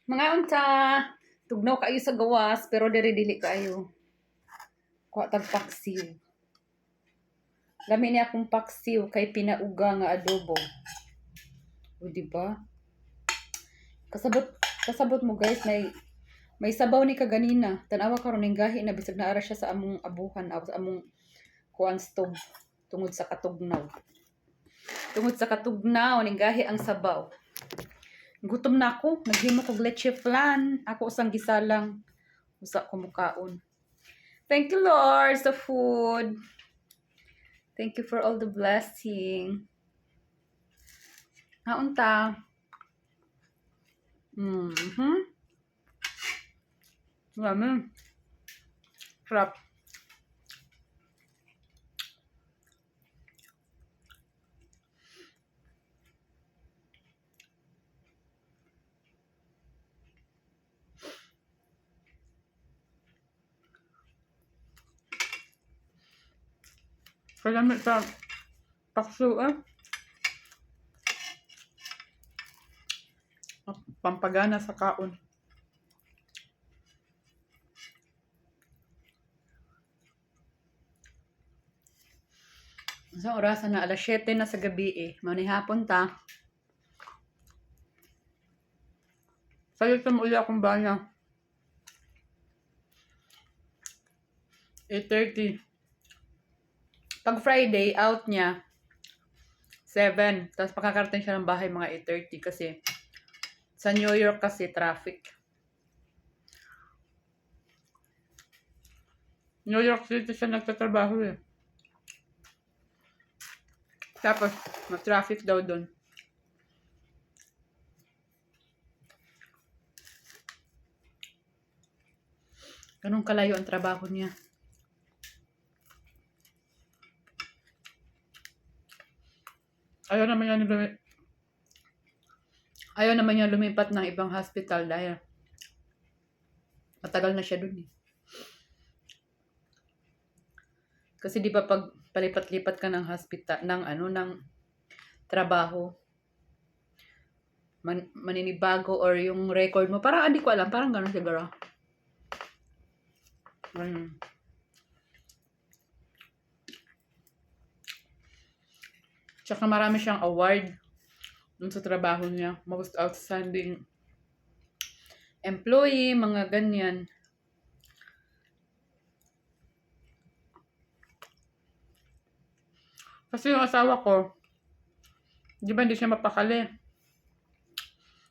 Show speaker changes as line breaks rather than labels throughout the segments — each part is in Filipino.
Mga unta, tugnaw kayo sa gawas, pero dili kayo. Kuha tag paksiw. Lami ni akong paksiw kay pinauga nga adobo. O diba? Kasabot kasabot mo guys, may sabaw ni kaganina. Tanawa karon ning gahi na bisag naara siya sa among abuhan o sa among kuan stove tungod sa katugnaw. Tungod sa katugnaw ning gahi ang sabaw. Gutom na ako, naghimo kog leche flan. Ako usang gisalang usa ko mukaon. Thank you Lord sa food. Thank you for all the blessing. Haunta. Ramen. Sarap. Salamat sa pakso pampagana sa kaon. Sa orasan na alas 7 na sa gabi manihapon ta. Sayot mo uli akong bana. 8:30. Pag Friday, out niya 7. Tapos pakakarating siya ng bahay mga 8:30 kasi sa New York kasi traffic. New York City siya nagtatrabaho Tapos, ma-traffic daw doon. Ganun kalayo ang trabaho niya. Ayaw naman niya lumipat ng ibang hospital dahil matagal na siya dun Kasi di ba pag palipat-lipat ka ng hospital, ng trabaho, maninibago or yung record mo, parang hindi ko alam, parang gano'n siguro. Tsaka marami siyang award dun sa trabaho niya. Most outstanding employee, mga ganyan. Kasi yung asawa ko, di ba hindi siya mapakali.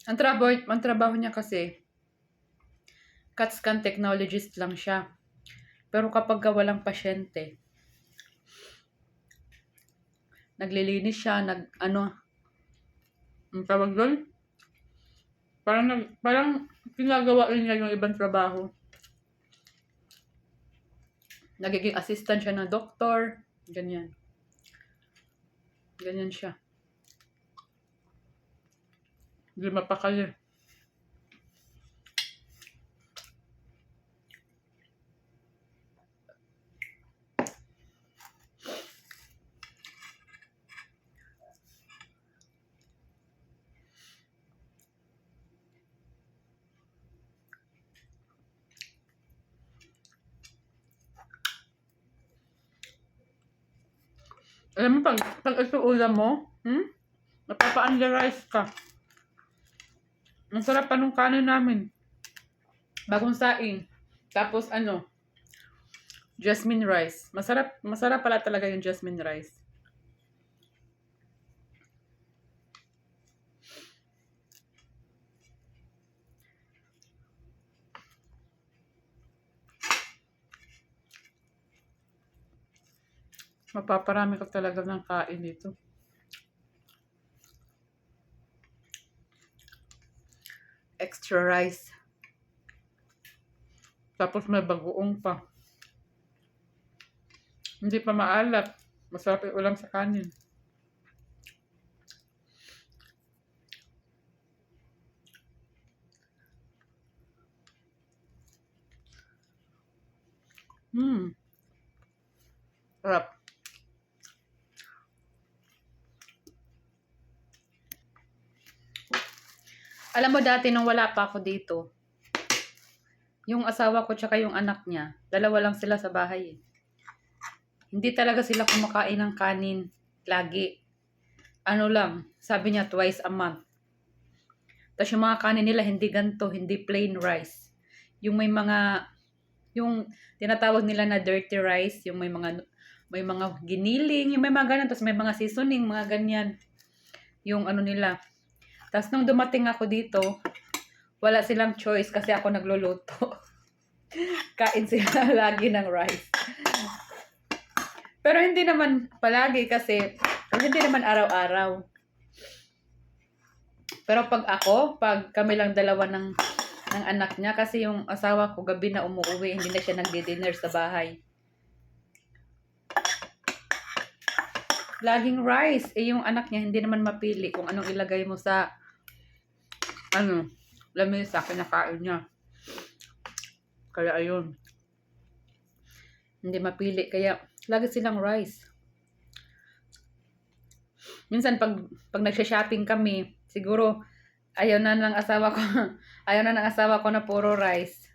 Ang trabaho niya kasi, CAT scan technologist lang siya. Pero kapag walang pasyente, naglilinis siya, ang tawag doon? Parang ginagawa rin niya yung ibang trabaho. Nagiging assistant siya ng doktor, ganyan. Ganyan siya. Hindi mapakali. Alam mo, pag ito ulam mo, napapa-underrice ka. Ang sarap pa nung kanin namin. Bagong saing. Tapos jasmine rice. Masarap pala talaga yung jasmine rice. Mapaparami ka talaga ng kain dito. Extra rice. Tapos may bagoong pa. Hindi pa maalat. Masarap yung ulam sa kanin. Sarap. Alam mo dati nung wala pa ako dito, yung asawa ko tsaka yung anak niya, dalawa lang sila sa bahay. Hindi talaga sila kumakain ng kanin lagi. Ano lang, sabi niya twice a month. Tapos yung mga kanin nila hindi ganto, hindi plain rice. Yung may mga, yung tinatawag nila na dirty rice, yung may mga giniling, yung may mga ganun, tapos may mga seasoning, mga ganyan. Yung ano nila. Tapos nung dumating ako dito, wala silang choice kasi ako nagluluto. Kain sila lagi ng rice. Pero hindi naman palagi kasi, hindi naman araw-araw. Pero pag kami lang dalawa ng anak niya, kasi yung asawa ko gabi na umuwi, hindi na siya nagdi-dinner sa bahay. Laging rice. Eh yung anak niya, hindi naman mapili kung anong ilagay mo sa, lamesa, kinakain niya. Kaya ayun. Hindi mapili. Kaya, lagi silang rice. Minsan, pag nagsha-shopping kami, siguro, ayaw na ng asawa ko, ayaw na ng asawa ko na puro rice.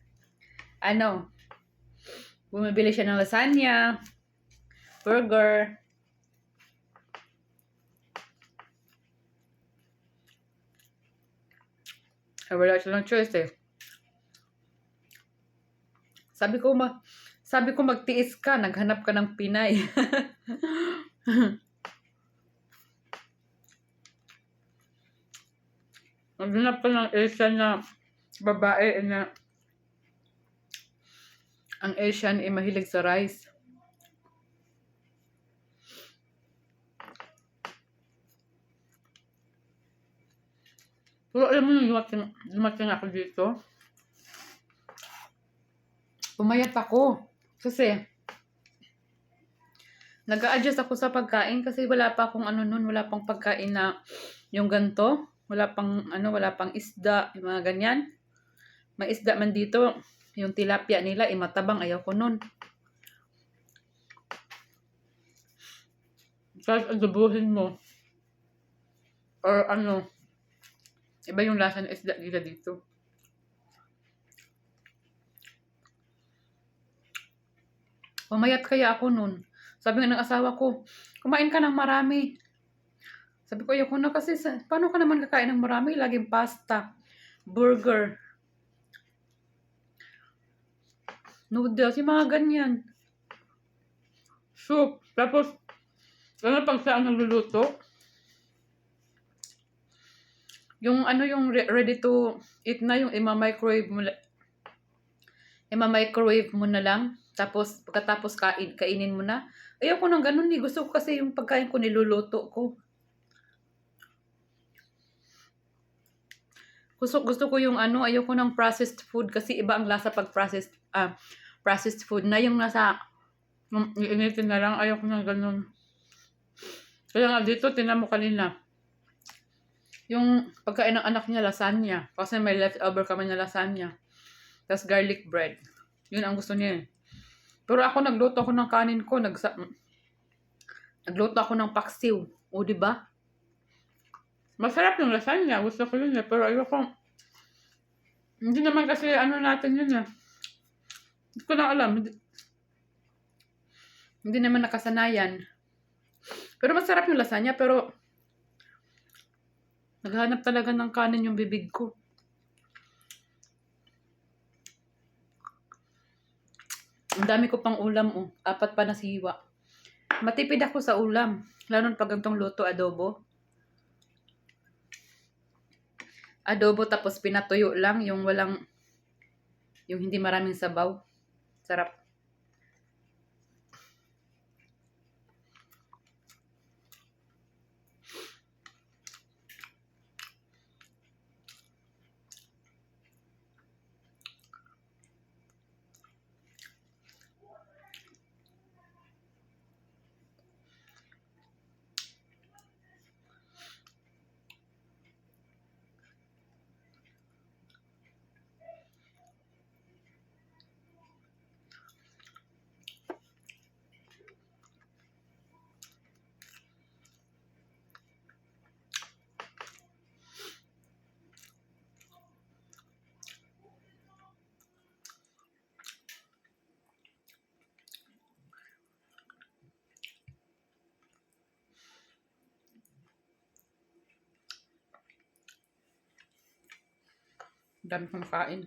Bumibili siya ng lasagna, burger. Ay, wala silang choice eh. Sabi ko magtiis ka, naghanap ka ng Pinay. Naghanap ka ng Asian na babae na ang Asian ay mahilig sa rice. Pero alam mo nung dumating ako dito, pumayat ako. Kasi, nag-a-adjust ako sa pagkain kasi wala pa akong wala pang pagkain na yung ganto. Wala pang isda, yung mga ganyan. May isda man dito, yung tilapia nila, matabang, ayaw ko nun. Kahit adobohin mo, or iba yung lasa ng isda nila dito. Pumayat kaya ako nun. Sabi nga ng asawa ko, kumain ka ng marami. Sabi ko, ayoko na kasi, paano ka naman kakain ng marami? Laging pasta, burger, noodles, yung mga ganyan. Soup. Tapos, pag saan nagluluto, yung ready to eat na, yung ima-microwave mo na lang. Tapos, pagkatapos kainin mo na. Ayoko nang ganun eh. Gusto ko kasi yung pagkain ko niluluto ko. Gusto ko yung ayoko ng processed food kasi iba ang lasa pag processed food na yung nasa iinitin na lang. Ayoko ng ganun. Kaya nga dito, tinan mo kanina. Yung pagkain ng anak niya, lasagna. Kasi may leftover kami na lasagna. Tapos garlic bread. Yun ang gusto niya. Pero ako nagluto ako ng kanin ko. Nagluto ako ng paksiw. O, diba? Masarap yung lasagna. Gusto ko yun eh. Pero ayoko. Hindi naman kasi natin yun eh. Hindi ko na alam. Hindi naman nakasanayan. Pero masarap yung lasagna. Pero naghanap talaga ng kanin yung bibig ko. Ang dami ko pang ulam. 4 pa na siwa. Matipid ako sa ulam. Lalo pag gantong luto, adobo. Adobo tapos pinatuyo lang. Yung hindi maraming sabaw. Sarap. Dami kong kain.